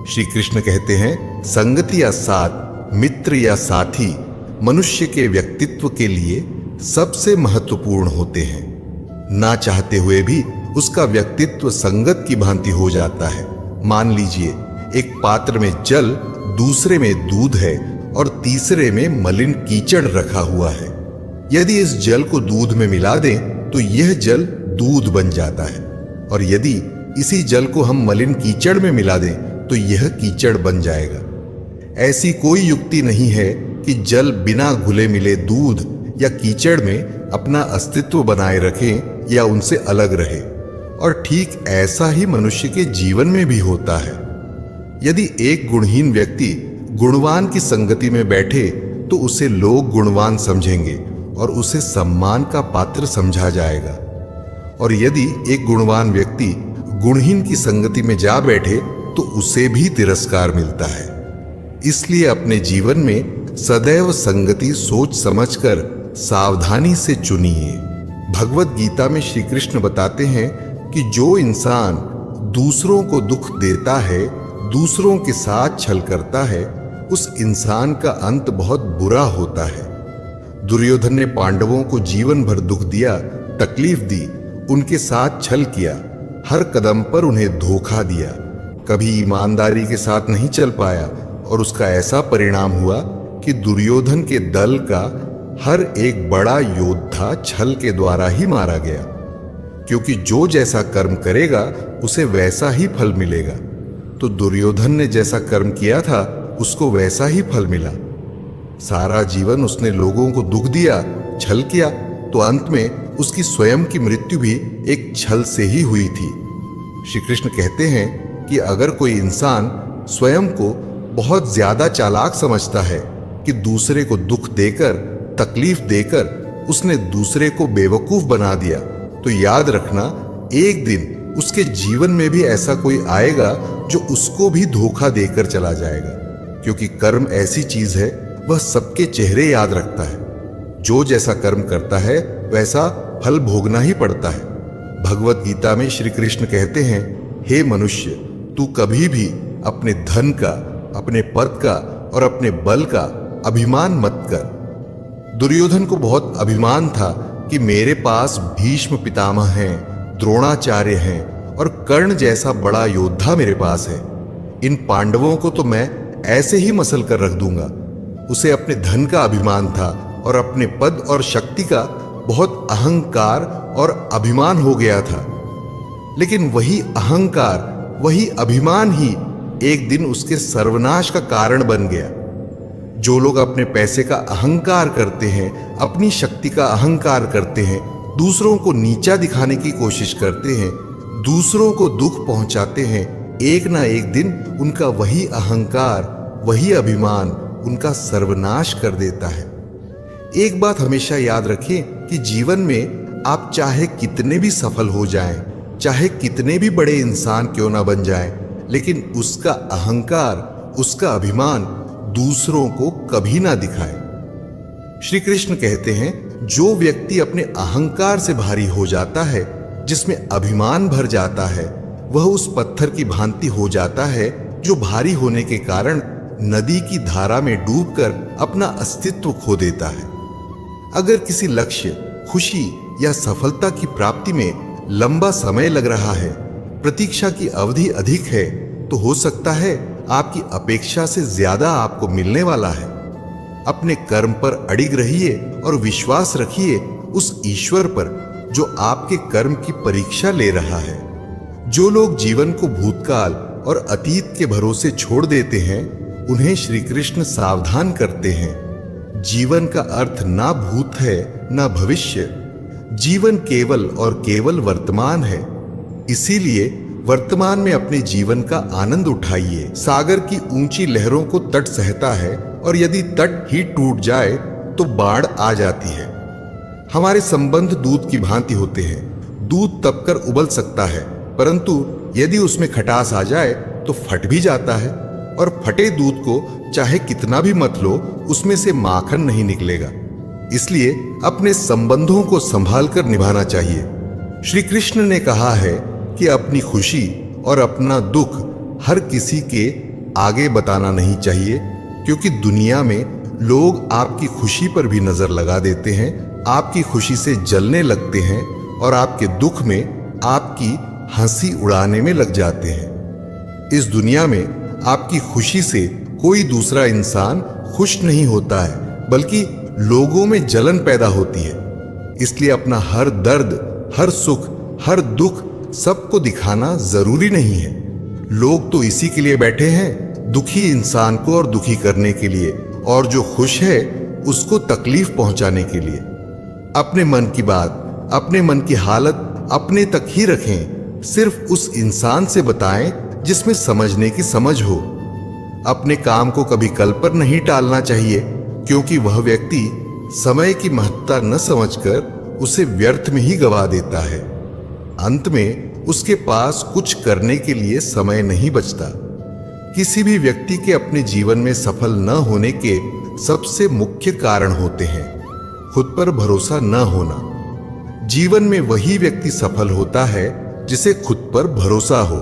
श्री कृष्ण कहते हैं, संगति या साथ, मित्र या साथी मनुष्य के व्यक्तित्व के लिए सबसे महत्वपूर्ण होते हैं। ना चाहते हुए भी उसका व्यक्तित्व संगत की भांति हो जाता है। मान लीजिए एक पात्र में जल, दूसरे में दूध है और तीसरे में मलिन कीचड़ रखा हुआ है। यदि इस जल को दूध में मिला दें तो यह जल दूध बन जाता है, और यदि इसी जल को हम मलिन कीचड़ में मिला दें तो यह कीचड़ बन जाएगा। ऐसी कोई युक्ति नहीं है कि जल बिना घुले मिले दूध या कीचड़ में अपना अस्तित्व बनाए रखें या उनसे अलग रहे। और ठीक ऐसा ही मनुष्य के जीवन में भी होता है। यदि एक गुणहीन व्यक्ति गुणवान की संगति में बैठे तो उसे लोग गुणवान समझेंगे और उसे सम्मान का पात्र समझा जाएगा, और यदि एक गुणवान व्यक्ति गुणहीन की संगति में जा बैठे तो उसे भी तिरस्कार मिलता है। इसलिए अपने जीवन में सदैव संगति सोच समझकर सावधानी से चुनिए। भगवत गीता में श्री कृष्ण बताते हैं कि जो इंसान दूसरों को दुख देता है, दूसरों के साथ छल करता है, उस इंसान का अंत बहुत बुरा होता है। दुर्योधन ने पांडवों को जीवन भर दुख दिया, तकलीफ दी, उनके साथ छल किया, हर कदम पर उन्हें धोखा दिया, कभी ईमानदारी के साथ नहीं चल पाया, और उसका ऐसा परिणाम हुआ कि दुर्योधन के दल का हर एक बड़ा योद्धा छल के द्वारा ही मारा गया। क्योंकि जो जैसा कर्म करेगा उसे वैसा ही फल मिलेगा। तो दुर्योधन ने जैसा कर्म किया था उसको वैसा ही फल मिला। सारा जीवन उसने लोगों को दुख दिया, छल किया, तो अंत में उसकी स्वयं की मृत्यु भी एक छल से ही हुई थी। श्री कृष्ण कहते हैं कि अगर कोई इंसान स्वयं को बहुत ज्यादा चालाक समझता है कि दूसरे को दुख देकर, तकलीफ देकर उसने दूसरे को बेवकूफ बना दिया, तो याद रखना एक दिन उसके जीवन में भी ऐसा कोई आएगा जो उसको भी धोखा देकर चला जाएगा। क्योंकि कर्म ऐसी चीज है, वह सबके चेहरे याद रखता है। जो जैसा कर्म करता है वैसा फल भोगना ही पड़ता है। भगवत गीता में श्री कृष्ण कहते हैं, हे मनुष्य, तू कभी भी अपने धन का, अपने पद का और अपने बल का अभिमान मत कर। दुर्योधन को बहुत अभिमान था कि मेरे पास भीष्म पितामह हैं, द्रोणाचार्य हैं और कर्ण जैसा बड़ा योद्धा मेरे पास है। इन पांडवों को तो मैं ऐसे ही मसल कर रख दूंगा। उसे अपने धन का अभिमान था और अपने पद और शक्ति का बहुत अहंकार और अभिमान हो गया था। लेकिन वही अहंकार, वही अभिमान ही एक दिन उसके सर्वनाश का कारण बन गया। जो लोग अपने पैसे का अहंकार करते हैं, अपनी शक्ति का अहंकार करते हैं, दूसरों को नीचा दिखाने की कोशिश करते हैं, दूसरों को दुख पहुंचाते हैं, एक ना एक दिन उनका वही अहंकार, वही अभिमान उनका सर्वनाश कर देता है। एक बात हमेशा याद रखें कि जीवन में आप चाहे कितने भी सफल हो जाएं, चाहे कितने भी बड़े इंसान क्यों ना बन जाएं, लेकिन उसका अहंकार, उसका अभिमान दूसरों को कभी ना दिखाए। श्री कृष्ण कहते हैं, जो व्यक्ति अपने अहंकार से भारी हो जाता है, जिसमें अभिमान भर जाता है, वह उस पत्थर की भांति हो जाता है जो भारी होने के कारण नदी की धारा में डूबकर अपना अस्तित्व खो देता है। अगर किसी लक्ष्य, खुशी या सफलता की प्राप्ति में लंबा समय लग रहा है, प्रतीक्षा की अवधि अधिक है, तो हो सकता है आपकी अपेक्षा से ज्यादा आपको मिलने वाला है। अपने कर्म पर अडिग रहिए और विश्वास रखिए उस ईश्वर पर जो आपके कर्म की परीक्षा ले रहा है। जो लोग जीवन को भूतकाल और अतीत के भरोसे छोड़ देते हैं, उन्हें श्री कृष्ण सावधान करते हैं। जीवन का अर्थ ना भूत है ना भविष्य, जीवन केवल और केवल वर्तमान है। इसीलिए वर्तमान में अपने जीवन का आनंद उठाइए। सागर की ऊंची लहरों को तट सहता है, और यदि तट ही टूट जाए तो बाढ़ आ जाती है। हमारे संबंध दूध की भांति होते हैं। दूध तपकर उबल सकता है, परंतु यदि उसमें खटास आ जाए तो फट भी जाता है, और फटे दूध को चाहे कितना भी मत लो, उसमें से माखन नहीं निकलेगा। इसलिए अपने संबंधों को संभाल कर निभाना चाहिए। श्री कृष्ण ने कहा है कि अपनी खुशी और अपना दुख हर किसी के आगे बताना नहीं चाहिए, क्योंकि दुनिया में लोग आपकी खुशी पर भी नजर लगा देते हैं, आपकी खुशी से जलने लगते हैं और आपके दुख में आपकी हंसी उड़ाने में लग जाते हैं। इस दुनिया में आपकी खुशी से कोई दूसरा इंसान खुश नहीं होता है, बल्कि लोगों में जलन पैदा होती है। इसलिए अपना हर दर्द, हर सुख, हर दुख सबको दिखाना जरूरी नहीं है। लोग तो इसी के लिए बैठे हैं, दुखी इंसान को और दुखी करने के लिए, और जो खुश है उसको तकलीफ पहुंचाने के लिए। अपने मन की बात, अपने मन की हालत अपने तक ही रखें। सिर्फ उस इंसान से बताएं जिसमें समझने की समझ हो। अपने काम को कभी कल पर नहीं टालना चाहिए, क्योंकि वह व्यक्ति समय की महत्ता न समझकर उसे व्यर्थ में ही गवा देता है। अंत में उसके पास कुछ करने के लिए समय नहीं बचता। किसी भी व्यक्ति के अपने जीवन में सफल न होने के सबसे मुख्य कारण होते हैं खुद पर भरोसा न होना। जीवन में वही व्यक्ति सफल होता है जिसे खुद पर भरोसा हो।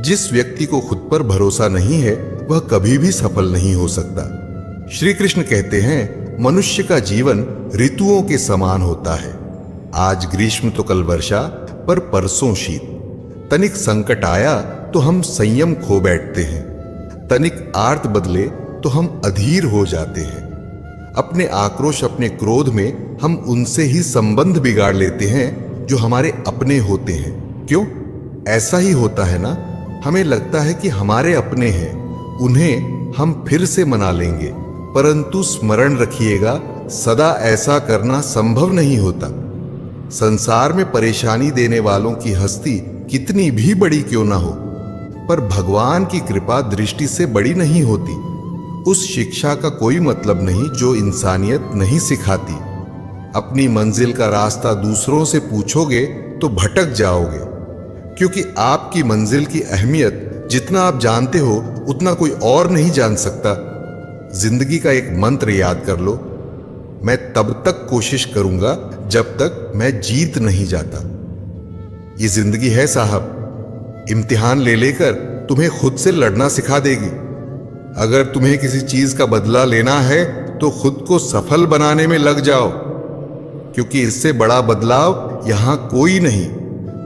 जिस व्यक्ति को खुद पर भरोसा नहीं है वह कभी भी सफल नहीं हो सकता। श्री कृष्ण कहते हैं, मनुष्य का जीवन ऋतुओं के समान होता है। आज ग्रीष्म तो कल वर्षा, पर परसों शीत। तनिक संकट आया तो हम संयम खो बैठते हैं, तनिक आर्त बदले तो हम अधीर हो जाते हैं। अपने आक्रोश, अपने क्रोध में हम उनसे ही संबंध बिगाड़ लेते हैं जो हमारे अपने होते हैं। क्यों? ऐसा ही होता है ना। हमें लगता है कि हमारे अपने हैं, उन्हें हम फिर से मना लेंगे, परंतु स्मरण रखिएगा, सदा ऐसा करना संभव नहीं होता। संसार में परेशानी देने वालों की हस्ती कितनी भी बड़ी क्यों ना हो, पर भगवान की कृपा दृष्टि से बड़ी नहीं होती। उस शिक्षा का कोई मतलब नहीं जो इंसानियत नहीं सिखाती। अपनी मंजिल का रास्ता दूसरों से पूछोगे तो भटक जाओगे, क्योंकि आपकी मंजिल की अहमियत जितना आप जानते हो उतना कोई और नहीं जान सकता। जिंदगी का एक मंत्र याद कर लो, मैं तब तक कोशिश करूंगा जब तक मैं जीत नहीं जाता। ये जिंदगी है साहब, इम्तिहान ले लेकर तुम्हें खुद से लड़ना सिखा देगी। अगर तुम्हें किसी चीज का बदला लेना है तो खुद को सफल बनाने में लग जाओ, क्योंकि इससे बड़ा बदलाव यहां कोई नहीं।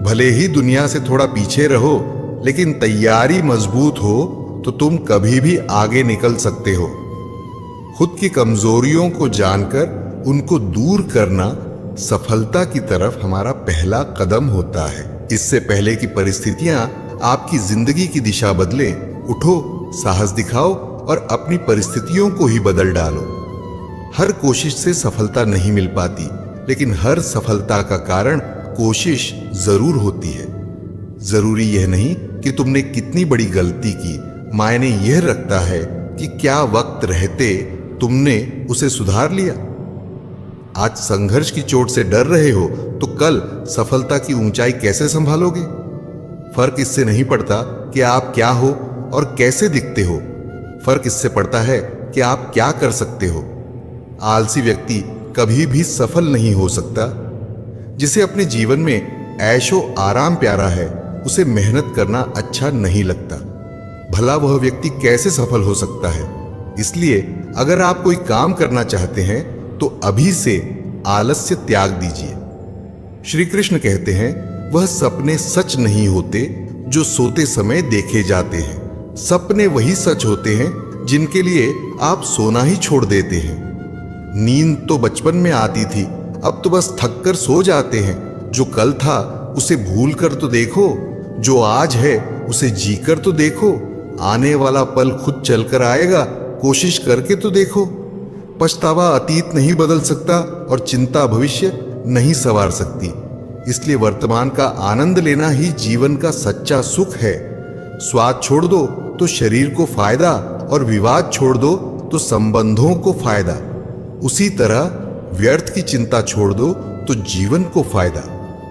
भले ही दुनिया से थोड़ा पीछे रहो, लेकिन तैयारी मजबूत हो तो तुम कभी भी आगे निकल सकते हो। खुद की कमजोरियों को जानकर उनको दूर करना सफलता की तरफ हमारा पहला कदम होता है। इससे पहले कि परिस्थितियां आपकी जिंदगी की दिशा बदलें, उठो, साहस दिखाओ और अपनी परिस्थितियों को ही बदल डालो। हर कोशिश से सफलता नहीं मिल पाती, लेकिन हर सफलता का कारण कोशिश जरूर होती है। जरूरी यह नहीं कि तुमने कितनी बड़ी गलती की, मायने यह रखता है कि क्या वक्त रहते तुमने उसे सुधार लिया। आज संघर्ष की चोट से डर रहे हो तो कल सफलता की ऊंचाई कैसे संभालोगे? फर्क इससे नहीं पड़ता कि आप क्या हो और कैसे दिखते हो, फर्क इससे पड़ता है कि आप क्या कर सकते हो। आलसी व्यक्ति कभी भी सफल नहीं हो सकता। जिसे अपने जीवन में ऐशो आराम प्यारा है, उसे मेहनत करना अच्छा नहीं लगता। भला वह व्यक्ति कैसे सफल हो सकता है? इसलिए अगर आप कोई काम करना चाहते हैं तो अभी से आलस्य त्याग दीजिए। श्री कृष्ण कहते हैं, वह सपने सच नहीं होते जो सोते समय देखे जाते हैं। सपने वही सच होते हैं जिनके लिए आप सोना ही छोड़ देते हैं। नींद तो बचपन में आती थी, अब तो बस थक कर सो जाते हैं। जो कल था उसे भूल कर तो देखो, जो आज है उसे जीकर तो देखो। आने वाला पल खुद चलकर आएगा, कोशिश करके तो देखो। पछतावा अतीत नहीं बदल सकता और चिंता भविष्य नहीं संवार सकती। इसलिए वर्तमान का आनंद लेना ही जीवन का सच्चा सुख है। स्वाद छोड़ दो तो शरीर को फायदा, और विवाद छोड़ दो तो संबंधों को फायदा। उसी तरह व्यर्थ की चिंता छोड़ दो तो जीवन को फायदा।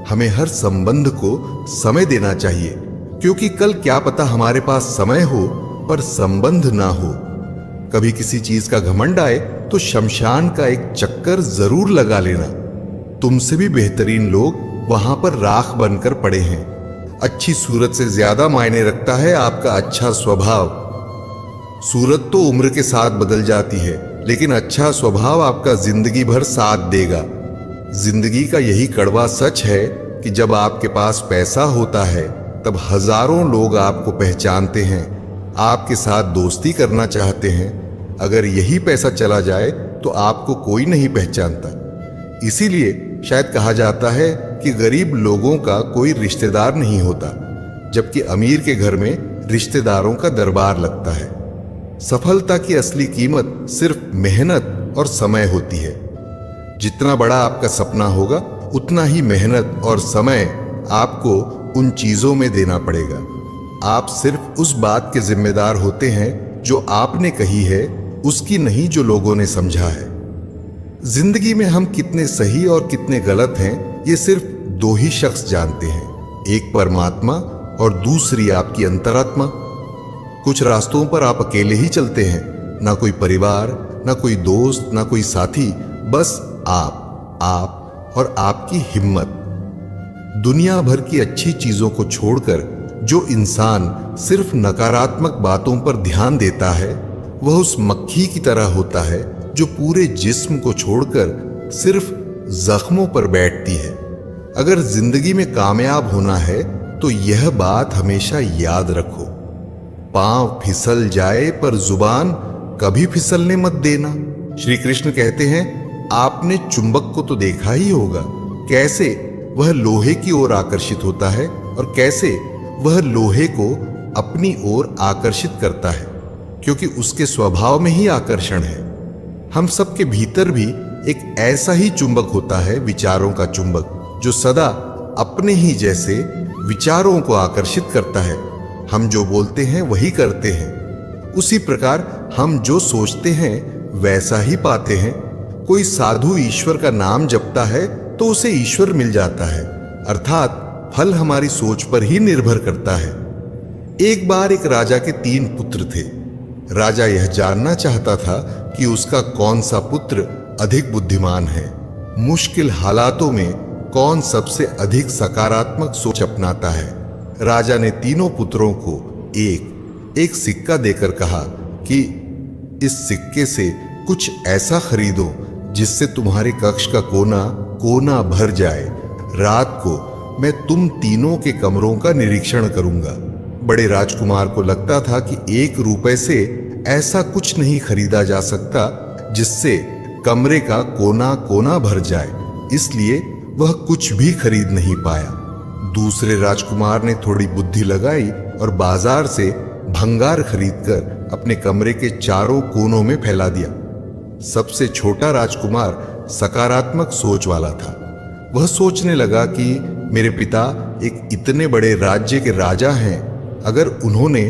हमें हर संबंध को समय देना चाहिए, क्योंकि कल क्या पता हमारे पास समय हो पर संबंध ना हो। कभी किसी चीज का घमंड आए तो शमशान का एक चक्कर जरूर लगा लेना। तुमसे भी बेहतरीन लोग वहां पर राख बनकर पड़े हैं। अच्छी सूरत से ज्यादा मायने रखता है आपका अच्छा स्वभाव। सूरत तो उम्र के साथ बदल जाती है, लेकिन अच्छा स्वभाव आपका जिंदगी भर साथ देगा। जिंदगी का यही कड़वा सच है कि जब आपके पास पैसा होता है तब हजारों लोग आपको पहचानते हैं, आपके साथ दोस्ती करना चाहते हैं। अगर यही पैसा चला जाए तो आपको कोई नहीं पहचानता। इसीलिए शायद कहा जाता है कि गरीब लोगों का कोई रिश्तेदार नहीं होता, जबकि अमीर के घर में रिश्तेदारों का दरबार लगता है। सफलता की असली कीमत सिर्फ मेहनत और समय होती है। जितना बड़ा आपका सपना होगा उतना ही मेहनत और समय आपको उन चीजों में देना पड़ेगा। आप सिर्फ उस बात के जिम्मेदार होते हैं जो आपने कही है, उसकी नहीं जो लोगों ने समझा है। जिंदगी में हम कितने सही और कितने गलत हैं, ये सिर्फ दो ही शख्स जानते हैं, एक परमात्मा और दूसरी आपकी अंतरात्मा। कुछ रास्तों पर आप अकेले ही चलते हैं, ना कोई परिवार, ना कोई दोस्त, ना कोई साथी, बस आप और आपकी हिम्मत। दुनिया भर की अच्छी चीजों को छोड़कर जो इंसान सिर्फ नकारात्मक बातों पर ध्यान देता है, वह उस मक्खी की तरह होता है जो पूरे जिस्म को छोड़कर सिर्फ जख्मों पर बैठती है। अगर जिंदगी में कामयाब होना है तो यह बात हमेशा याद रखो, पांव फिसल जाए पर जुबान कभी फिसलने मत देना। श्री कृष्ण कहते हैं, आपने चुंबक को तो देखा ही होगा, कैसे वह लोहे की ओर आकर्षित होता है और कैसे वह लोहे को अपनी ओर आकर्षित करता है, क्योंकि उसके स्वभाव में ही आकर्षण है। हम सबके भीतर भी एक ऐसा ही चुंबक होता है, विचारों का चुंबक, जो सदा अपने ही जैसे विचारों को आकर्षित करता है। हम जो बोलते हैं वही करते हैं। उसी प्रकार हम जो सोचते हैं वैसा ही पाते हैं। कोई साधु ईश्वर का नाम जपता है तो उसे ईश्वर मिल जाता है, अर्थात फल हमारी सोच पर ही निर्भर करता है। एक बार एक राजा के 3 पुत्र थे। राजा यह जानना चाहता था कि उसका कौन सा पुत्र अधिक बुद्धिमान है, मुश्किल हालातों में कौन सबसे अधिक सकारात्मक सोच अपनाता है। राजा ने तीनों पुत्रों को एक सिक्का देकर कहा कि इस सिक्के से कुछ ऐसा खरीदो जिससे तुम्हारे कक्ष का कोना कोना भर जाए। रात को मैं तुम तीनों के कमरों का निरीक्षण करूंगा। बड़े राजकुमार को लगता था कि 1 रुपए से ऐसा कुछ नहीं खरीदा जा सकता जिससे कमरे का कोना कोना भर जाए, इसलिए वह कुछ भी खरीद नहीं पाया। दूसरे राजकुमार ने थोड़ी बुद्धि लगाई और बाजार से भंगार खरीदकर अपने कमरे के चारों कोनों में फैला दिया। सबसे छोटा राजकुमार सकारात्मक सोच वाला था। वह सोचने लगा कि मेरे पिता एक इतने बड़े राज्य के राजा हैं, अगर उन्होंने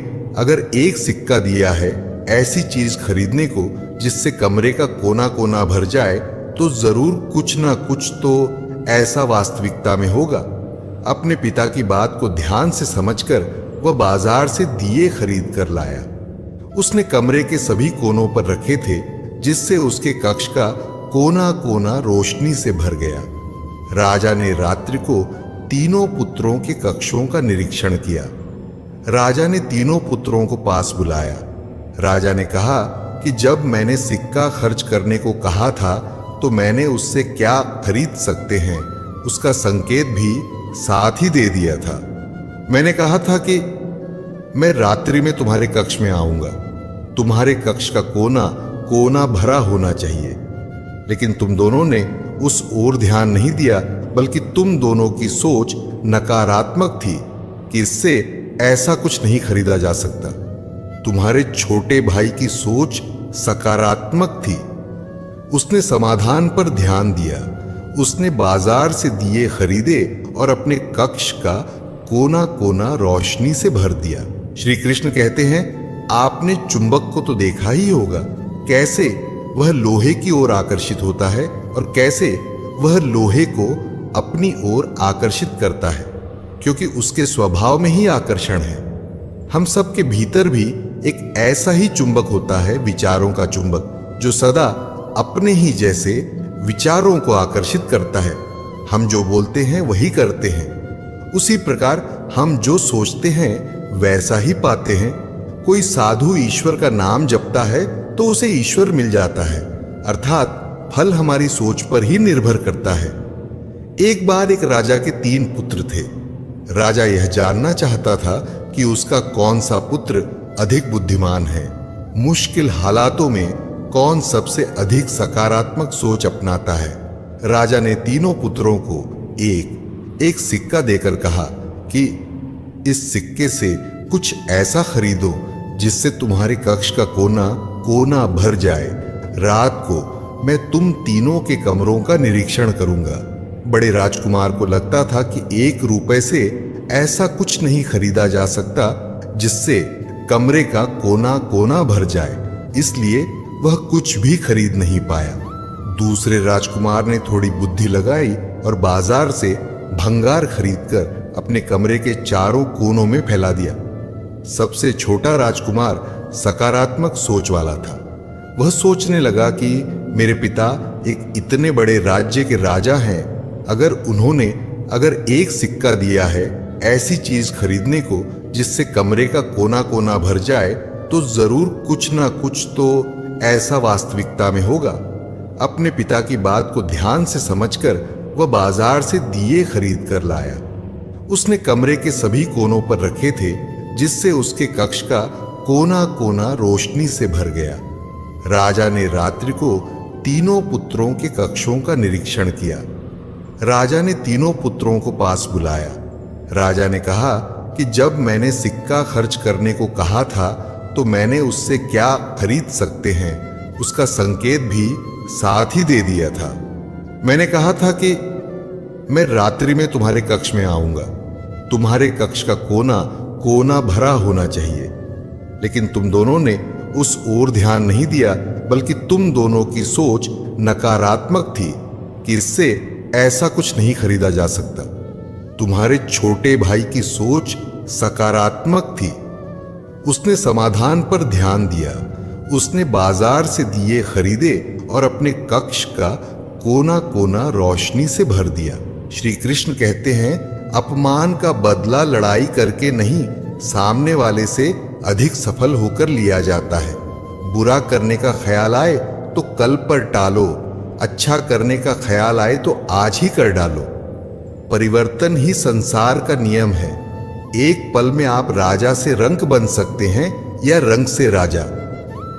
एक सिक्का दिया है ऐसी चीज खरीदने को जिससे कमरे का कोना कोना भर जाए, तो जरूर कुछ ना कुछ तो ऐसा वास्तविकता में होगा। अपने पिता की बात को ध्यान से समझकर वह बाजार से दिए खरीद कर लाया। उसने कमरे के सभी कोनों पर रखे थे, जिससे उसके कक्ष का कोना कोना रोशनी से भर गया। राजा ने रात्रि को तीनों पुत्रों के कक्षों का निरीक्षण किया। राजा ने तीनों पुत्रों को पास बुलाया। राजा ने कहा कि जब मैंने सिक्का खर्च करने को कहा था तो मैंने उससे क्या खरीद सकते हैं उसका संकेत भी साथ ही दे दिया था। मैंने कहा था कि मैं रात्रि में तुम्हारे कक्ष में आऊंगा, तुम्हारे कक्ष का कोना कोना भरा होना चाहिए, लेकिन तुम दोनों ने उस ओर ध्यान नहीं दिया, बल्कि तुम दोनों की सोच नकारात्मक थी कि इससे ऐसा कुछ नहीं खरीदा जा सकता। तुम्हारे छोटे भाई की सोच सकारात्मक थी। उसने समाधान पर ध्यान दिया। उसने बाजार से दिए खरीदे और अपने कक्ष का कोना कोना रोशनी से भर दिया। श्री कृष्ण कहते हैं, आपने चुंबक को तो देखा ही होगा, कैसे वह लोहे की ओर आकर्षित होता है और कैसे वह लोहे को अपनी ओर आकर्षित करता है, क्योंकि उसके स्वभाव में ही आकर्षण है। हम सबके भीतर भी एक ऐसा ही चुंबक होता है, विचारों का चुंबक, जो सदा अपने ही जैसे विचारों को आकर्षित करता है। हम जो बोलते हैं वही करते हैं। उसी प्रकार हम जो सोचते हैं वैसा ही पाते हैं। कोई साधु ईश्वर का नाम जपता है तो उसे ईश्वर मिल जाता है, अर्थात फल हमारी सोच पर ही निर्भर करता है। एक बार एक राजा के 3 पुत्र थे। राजा यह जानना चाहता था कि उसका कौन सा पुत्र अधिक बुद्धिमान है, मुश्किल हालातों में कौन सबसे अधिक सकारात्मक सोच अपनाता है। राजा ने तीनों पुत्रों को एक सिक्का देकर कहा कि इस सिक्के से कुछ ऐसा खरीदो जिससे तुम्हारे कक्ष का कोना कोना भर जाए। रात को मैं तुम तीनों के कमरों का निरीक्षण करूंगा। बड़े राजकुमार को लगता था कि 1 रुपए से ऐसा कुछ नहीं खरीदा जा सकता जिससे कमरे का कोना कोना भर जाए, इसलिए वह कुछ भी खरीद नहीं पाया। दूसरे राजकुमार ने थोड़ी बुद्धि लगाई और बाजार से भंगार खरीदकर अपने कमरे के चारों कोनों में फैला दिया। सबसे छोटा राजकुमार सकारात्मक सोच वाला था। वह सोचने लगा कि मेरे पिता एक इतने बड़े राज्य के राजा हैं, अगर एक सिक्का दिया है ऐसी चीज खरीदने को जिससे कमरे का कोना कोना भर जाए, तो जरूर कुछ ना कुछ तो ऐसा वास्तविकता में होगा। अपने पिता की बात को ध्यान से समझकर वह बाजार से दिए खरीद कर लाया। उसने कमरे के सभी कोनों पर रखे थे, जिससे उसके कक्ष का कोना कोना रोशनी से भर गया। राजा ने रात्रि को तीनों पुत्रों के कक्षों का निरीक्षण किया। राजा ने तीनों पुत्रों को पास बुलाया। राजा ने कहा कि जब मैंने सिक्का खर्च करने को कहा था तो मैंने उससे क्या खरीद सकते हैं उसका संकेत भी साथ ही दे दिया था। मैंने कहा था कि मैं रात्रि में तुम्हारे कक्ष में आऊंगा, तुम्हारे कक्ष का कोना कोना भरा होना चाहिए, लेकिन तुम दोनों ने उस ओर ध्यान नहीं दिया, बल्कि तुम दोनों की सोच नकारात्मक थी कि इससे ऐसा कुछ नहीं खरीदा जा सकता। तुम्हारे छोटे भाई की सोच सकारात्मक थी। उसने समाधान पर ध्यान दिया। उसने बाजार से दिए खरीदे और अपने कक्ष का कोना कोना रोशनी से भर दिया। श्री कृष्ण कहते हैं, अपमान का बदला लड़ाई करके नहीं, सामने वाले से अधिक सफल होकर लिया जाता है। बुरा करने का ख्याल आए तो कल पर टालो, अच्छा करने का ख्याल आए तो आज ही कर डालो। परिवर्तन ही संसार का नियम है। एक पल में आप राजा से रंक बन सकते हैं या रंक से राजा।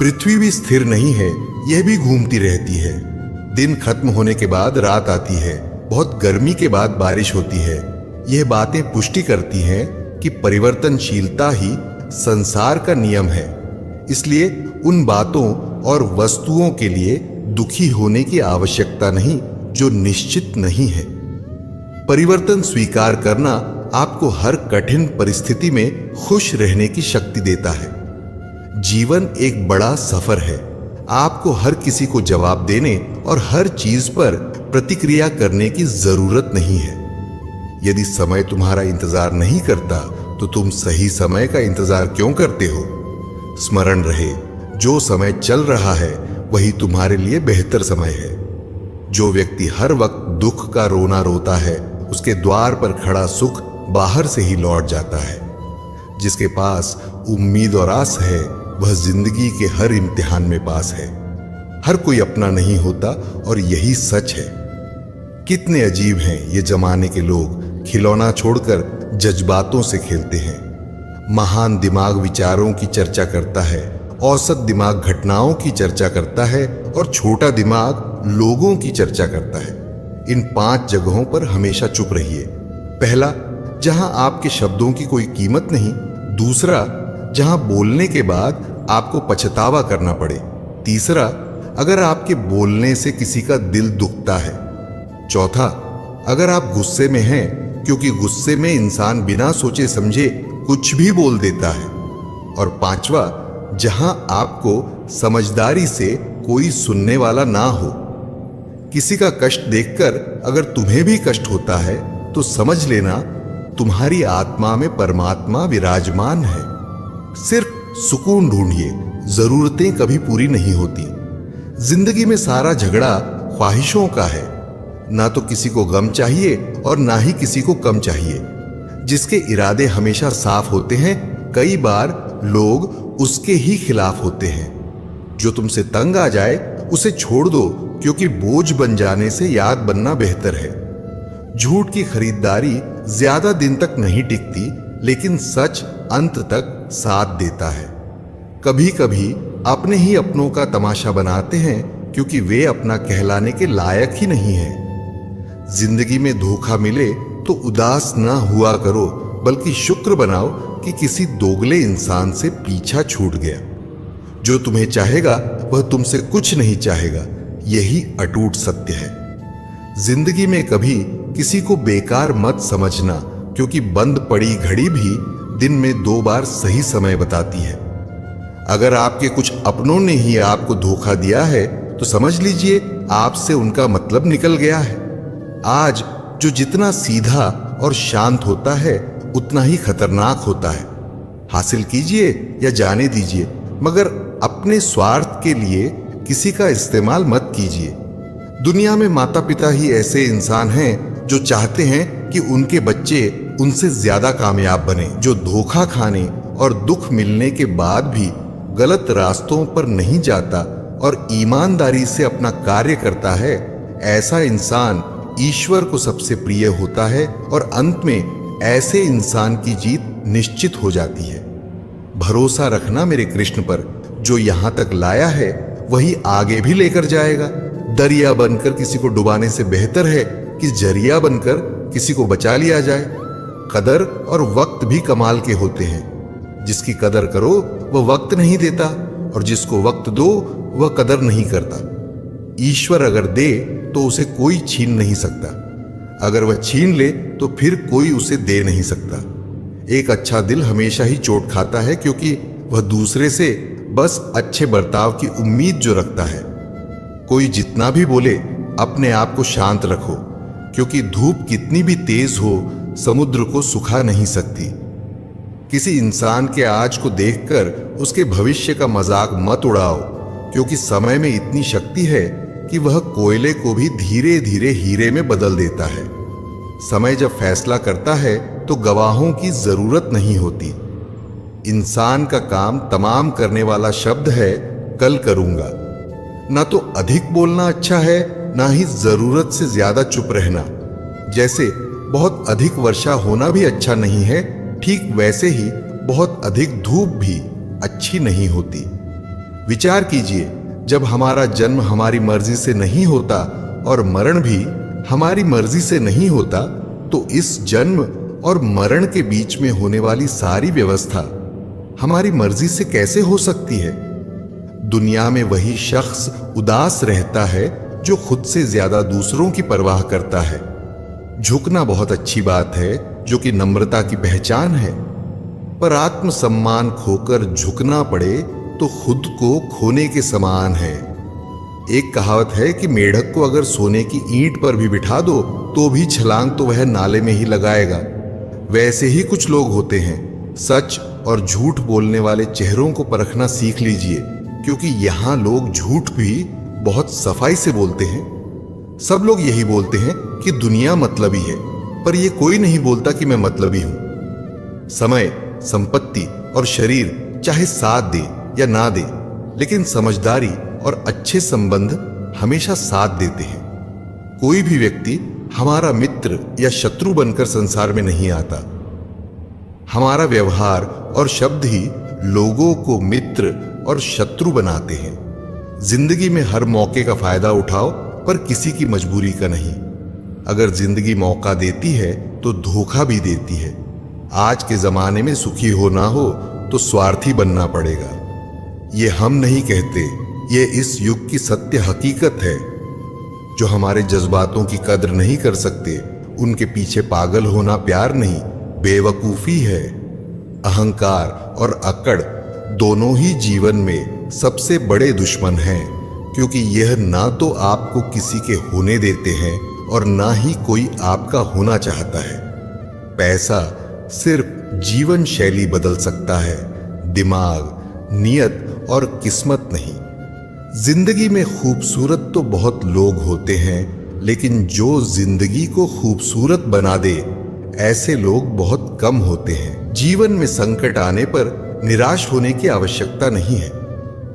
पृथ्वी भी स्थिर नहीं है, यह भी घूमती रहती है। दिन खत्म होने के बाद रात आती है, बहुत गर्मी के बाद बारिश होती है। यह बातें पुष्टि करती हैं कि परिवर्तनशीलता ही संसार का नियम है। इसलिए उन बातों और वस्तुओं के लिए दुखी होने की आवश्यकता नहीं जो निश्चित नहीं है। परिवर्तन स्वीकार करना आपको हर कठिन परिस्थिति में खुश रहने की शक्ति देता है। जीवन एक बड़ा सफर है। आपको हर किसी को जवाब देने और हर चीज पर प्रतिक्रिया करने की जरूरत नहीं है। यदि समय तुम्हारा इंतजार नहीं करता तो तुम सही समय का इंतजार क्यों करते हो? स्मरण रहे, जो समय चल रहा है वही तुम्हारे लिए बेहतर समय है। जो व्यक्ति हर वक्त दुख का रोना रोता है, उसके द्वार पर खड़ा सुख बाहर से ही लौट जाता है। जिसके पास उम्मीद और आस है, वह जिंदगी के हर इम्तिहान में पास है। हर कोई अपना नहीं होता और यही सच है। कितने अजीब हैं ये जमाने के लोग, खिलौना छोड़कर जज्बातों से खेलते हैं। महान दिमाग विचारों की चर्चा करता है, औसत दिमाग घटनाओं की चर्चा करता है और छोटा दिमाग लोगों की चर्चा करता है। इन 5 जगहों पर हमेशा चुप रहिए। पहला, जहां आपके शब्दों की कोई कीमत नहीं। दूसरा, जहां बोलने के बाद आपको पछतावा करना पड़े। तीसरा, अगर आपके बोलने से किसी का दिल दुखता है। चौथा, अगर आप गुस्से में हैं, क्योंकि गुस्से में इंसान बिना सोचे समझे कुछ भी बोल देता है। और पांचवा, जहां आपको समझदारी से कोई सुनने वाला ना हो। किसी का कष्ट देखकर अगर तुम्हें भी कष्ट होता है तो समझ लेना तुम्हारी आत्मा में परमात्मा विराजमान है। सिर्फ सुकून ढूंढिए, जरूरतें कभी पूरी नहीं होती। जिंदगी में सारा झगड़ा ख्वाहिशों का है। ना तो किसी को गम चाहिए और ना ही किसी को कम चाहिए। जिसके इरादे हमेशा साफ होते हैं, कई बार लोग उसके ही खिलाफ होते हैं। जो तुमसे तंग आ जाए उसे छोड़ दो, क्योंकि बोझ बन जाने से याद बनना बेहतर है। झूठ की खरीदारी ज्यादा दिन तक नहीं टिकती, लेकिन सच अंत तक साथ देता है। कभी कभी अपने ही अपनों का तमाशा बनाते हैं, क्योंकि वे अपना कहलाने के लायक ही नहीं है। जिंदगी में धोखा मिले तो उदास ना हुआ करो, बल्कि शुक्र बनाओ कि किसी दोगले इंसान से पीछा छूट गया। जो तुम्हें चाहेगा वह तुमसे कुछ नहीं चाहेगा, यही अटूट सत्य है। जिंदगी में कभी किसी को बेकार मत समझना, क्योंकि बंद पड़ी घड़ी भी दिन में 2 बार सही समय बताती है। अगर आपके कुछ अपनों ने ही आपको धोखा दिया है तो समझ लीजिए आपसे उनका मतलब निकल गया है। आज जो जितना सीधा और शांत होता है उतना ही खतरनाक होता है। हासिल कीजिए या जाने दीजिए, मगर अपने स्वार्थ के लिए किसी का इस्तेमाल मत कीजिए। दुनिया में माता पिता ही ऐसे इंसान हैं जो चाहते हैं कि उनके बच्चे उनसे ज्यादा कामयाब बने। जो धोखा खाने और दुख मिलने के बाद भी गलत रास्तों पर नहीं जाता और ईमानदारी से अपना कार्य करता है, ऐसा इंसान ईश्वर को सबसे प्रिय होता है और अंत में ऐसे इंसान की जीत निश्चित हो जाती है। भरोसा रखना मेरे कृष्ण पर, जो यहां तक लाया है वही आगे भी लेकर जाएगा। दरिया बनकर किसी को डुबाने से बेहतर है कि जरिया बनकर किसी को बचा लिया जाए। कदर और वक्त भी कमाल के होते हैं। जिसकी कदर करो वह वक्त नहीं देता, और जिसको वक्त दो वह कदर नहीं करता। ईश्वर अगर दे तो उसे कोई छीन नहीं सकता, अगर वह छीन ले तो फिर कोई उसे दे नहीं सकता। एक अच्छा दिल हमेशा ही चोट खाता है, क्योंकि वह दूसरे से बस अच्छे बर्ताव की उम्मीद जो रखता है। कोई जितना भी बोले अपने आप को शांत रखो, क्योंकि धूप कितनी भी तेज हो समुद्र को सुखा नहीं सकती। किसी इंसान के आज को देखकर उसके भविष्य का मजाक मत उड़ाओ, क्योंकि समय में इतनी शक्ति है कि वह कोयले को भी धीरे धीरे हीरे में बदल देता है। समय जब फैसला करता है तो गवाहों की जरूरत नहीं होती। इंसान का काम तमाम करने वाला शब्द है कल करूंगा। ना तो अधिक बोलना अच्छा है, ना ही जरूरत से ज्यादा चुप रहना। जैसे बहुत अधिक वर्षा होना भी अच्छा नहीं है, ठीक वैसे ही बहुत अधिक धूप भी अच्छी नहीं होती। विचार कीजिए, जब हमारा जन्म हमारी मर्जी से नहीं होता और मरण भी हमारी मर्जी से नहीं होता, तो इस जन्म और मरण के बीच में होने वाली सारी व्यवस्था हमारी मर्जी से कैसे हो सकती है? दुनिया में वही शख्स उदास रहता है जो खुद से ज्यादा दूसरों की परवाह करता है। झुकना बहुत अच्छी बात है, जो कि नम्रता की पहचान है, पर आत्मसम्मान खोकर झुकना पड़े तो खुद को खोने के समान है। एक कहावत है कि मेढक को अगर सोने की ईंट पर भी बिठा दो तो भी छलांग तो वह नाले में ही लगाएगा। वैसे ही कुछ लोग होते हैं। सच और झूठ बोलने वाले चेहरों को परखना सीख लीजिए, क्योंकि यहां लोग झूठ भी बहुत सफाई से बोलते हैं। सब लोग यही बोलते हैं कि दुनिया मतलबी है, पर यह कोई नहीं बोलता कि मैं मतलबी हूं। समय, संपत्ति और शरीर चाहे साथ दे या ना दे, लेकिन समझदारी और अच्छे संबंध हमेशा साथ देते हैं। कोई भी व्यक्ति हमारा मित्र या शत्रु बनकर संसार में नहीं आता। हमारा व्यवहार और शब्द ही लोगों को मित्र और शत्रु बनाते हैं। जिंदगी में हर मौके का फायदा उठाओ, पर किसी की मजबूरी का नहीं। अगर जिंदगी मौका देती है तो धोखा भी देती है। आज के जमाने में सुखी हो ना हो तो स्वार्थी बनना पड़ेगा। ये हम नहीं कहते, ये इस युग की सत्य हकीकत है। जो हमारे जज्बातों की कद्र नहीं कर सकते, उनके पीछे पागल होना प्यार नहीं, बेवकूफी है। अहंकार और अकड़ दोनों ही जीवन में सबसे बड़े दुश्मन हैं, क्योंकि यह ना तो आपको किसी के होने देते हैं और ना ही कोई आपका होना चाहता है। पैसा सिर्फ जीवन शैली बदल सकता है, दिमाग, नियत और किस्मत नहीं। जिंदगी में खूबसूरत तो बहुत लोग होते हैं, लेकिन जो जिंदगी को खूबसूरत बना दे, ऐसे लोग बहुत कम होते हैं। जीवन में संकट आने पर निराश होने की आवश्यकता नहीं है।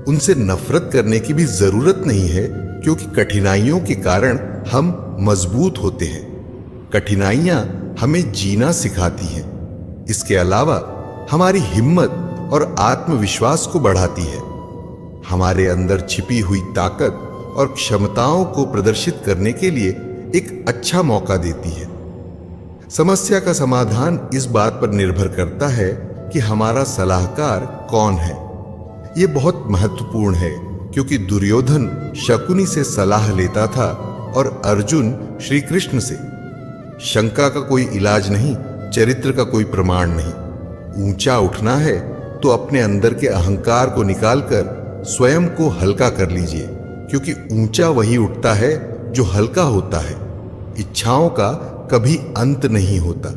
उनसे नफरत करने की भी जरूरत नहीं है, क्योंकि कठिनाइयों के कारण हम मजबूत होते हैं। कठिनाइयां हमें जीना सिखाती हैं। इसके अलावा हमारी हिम्मत और आत्मविश्वास को बढ़ाती है, हमारे अंदर छिपी हुई ताकत और क्षमताओं को प्रदर्शित करने के लिए एक अच्छा मौका देती है। समस्या का समाधान इस बात पर निर्भर करता है कि हमारा सलाहकार कौन है। यह बहुत महत्वपूर्ण है, क्योंकि दुर्योधन शकुनी से सलाह लेता था और अर्जुन श्री कृष्ण से। शंका का कोई इलाज नहीं, चरित्र का कोई प्रमाण नहीं। ऊंचा उठना है तो अपने अंदर के अहंकार को निकालकर स्वयं को हल्का कर लीजिए, क्योंकि ऊंचा वही उठता है जो हल्का होता है। इच्छाओं का कभी अंत नहीं होता।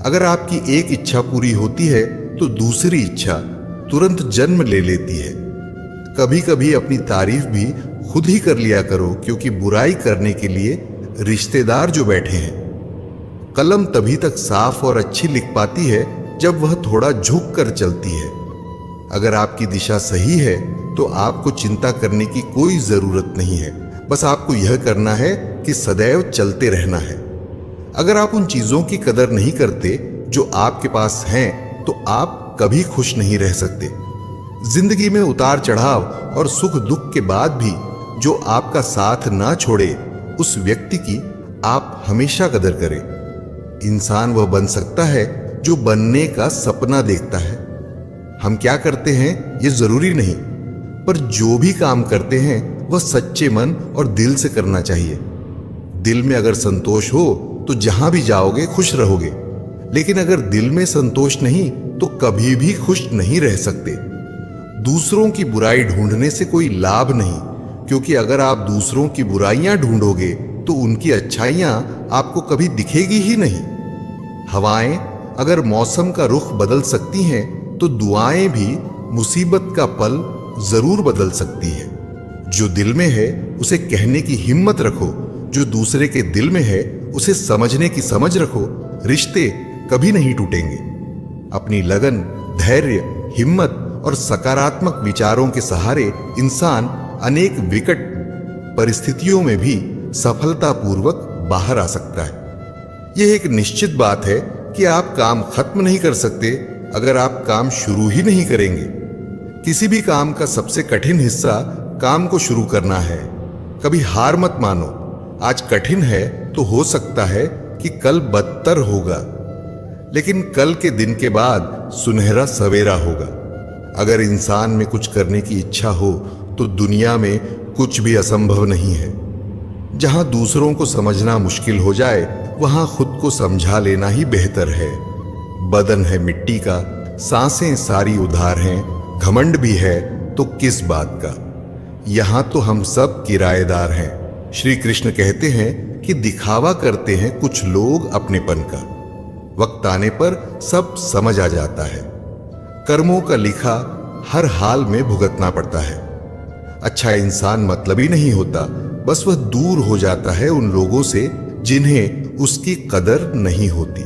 अगर आपकी एक इच्छा पूरी होती है तो दूसरी इच्छा तुरंत जन्म ले लेती है। कभी कभी अपनी तारीफ भी खुद ही कर लिया करो, क्योंकि बुराई करने के लिए रिश्तेदार जो बैठे हैं। कलम तभी तक साफ और अच्छी लिख पाती है जब वह थोड़ा झुक कर चलती है। अगर आपकी दिशा सही है तो आपको चिंता करने की कोई जरूरत नहीं है। बस आपको यह करना है कि सदैव चलते रहना है। अगर आप उन चीजों की कदर नहीं करते जो आपके पास हैं, तो आप कभी खुश नहीं रह सकते। जिंदगी में उतार चढ़ाव और सुख दुख के बाद भी जो आपका साथ ना छोड़े, उस व्यक्ति की आप हमेशा कदर करें। इंसान वह बन सकता है जो बनने का सपना देखता है। हम क्या करते हैं ये जरूरी नहीं, पर जो भी काम करते हैं वह सच्चे मन और दिल से करना चाहिए। दिल में अगर संतोष हो तो जहां भी जाओगे खुश रहोगे, लेकिन अगर दिल में संतोष नहीं तो कभी भी खुश नहीं रह सकते। दूसरों की बुराई ढूंढने से कोई लाभ नहीं, क्योंकि अगर आप दूसरों की बुराइयां ढूंढोगे तो उनकी अच्छाइयां आपको कभी दिखेगी ही नहीं। हवाएं अगर मौसम का रुख बदल सकती हैं, तो दुआएं भी मुसीबत का पल जरूर बदल सकती है। जो दिल में है उसे कहने की हिम्मत रखो, जो दूसरे के दिल में है उसे समझने की समझ रखो। रिश्ते कभी नहीं टूटेंगे। अपनी लगन, धैर्य, हिम्मत और सकारात्मक विचारों के सहारे इंसान अनेक विकट परिस्थितियों में भी सफलतापूर्वक बाहर आ सकता है। यह एक निश्चित बात है कि आप काम खत्म नहीं कर सकते अगर आप काम शुरू ही नहीं करेंगे। किसी भी काम का सबसे कठिन हिस्सा काम को शुरू करना है। कभी हार मत मानो। आज कठिन है तो हो सकता है कि कल बदतर होगा, लेकिन कल के दिन के बाद सुनहरा सवेरा होगा। अगर इंसान में कुछ करने की इच्छा हो तो दुनिया में कुछ भी असंभव नहीं है। जहां दूसरों को समझना मुश्किल हो जाए, वहां खुद को समझा लेना ही बेहतर है। बदन है मिट्टी का, सांसें सारी उधार हैं, घमंड भी है तो किस बात का। यहां तो हम सब किराएदार हैं। श्री कृष्ण कहते हैं कि दिखावा करते हैं कुछ लोग अपनेपन का, वक्त आने पर सब समझ आ जाता है। कर्मों का लिखा हर हाल में भुगतना पड़ता है। अच्छा इंसान मतलबी नहीं होता, बस वह दूर हो जाता है उन लोगों से जिन्हें उसकी कदर नहीं होती।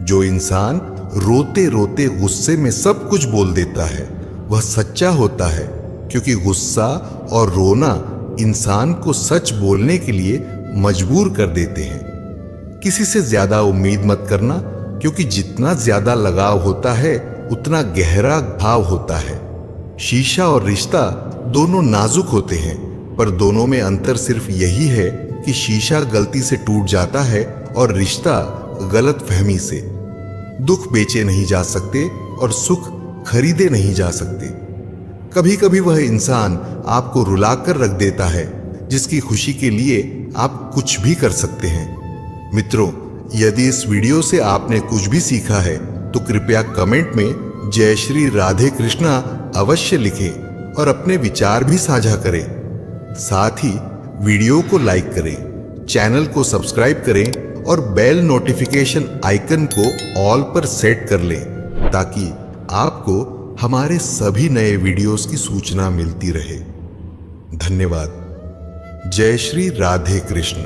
जो इंसान रोते रोते गुस्से में सब कुछ बोल देता है, वह सच्चा होता है, क्योंकि गुस्सा और रोना इंसान को सच बोलने के लिए मजबूर कर देते हैं। किसी से ज्यादा उम्मीद मत करना, क्योंकि जितना ज्यादा लगाव होता है उतना गहरा घाव होता है। शीशा और रिश्ता दोनों नाजुक होते हैं, पर दोनों में अंतर सिर्फ यही है कि शीशा गलती से टूट जाता है और रिश्ता गलतफहमी से। दुख बेचे नहीं जा सकते और सुख खरीदे नहीं जा सकते। कभी कभी वह इंसान आपको रुलाकर रख देता है जिसकी खुशी के लिए आप कुछ भी कर सकते हैं। मित्रों, यदि इस वीडियो से आपने कुछ भी सीखा है तो कृपया कमेंट में जय श्री राधे कृष्णा अवश्य लिखें और अपने विचार भी साझा करें। साथ ही वीडियो को लाइक करें, चैनल को सब्सक्राइब करें और बेल नोटिफिकेशन आइकन को ऑल पर सेट कर लें, ताकि आपको हमारे सभी नए वीडियोस की सूचना मिलती रहे। धन्यवाद। जय श्री राधे कृष्ण।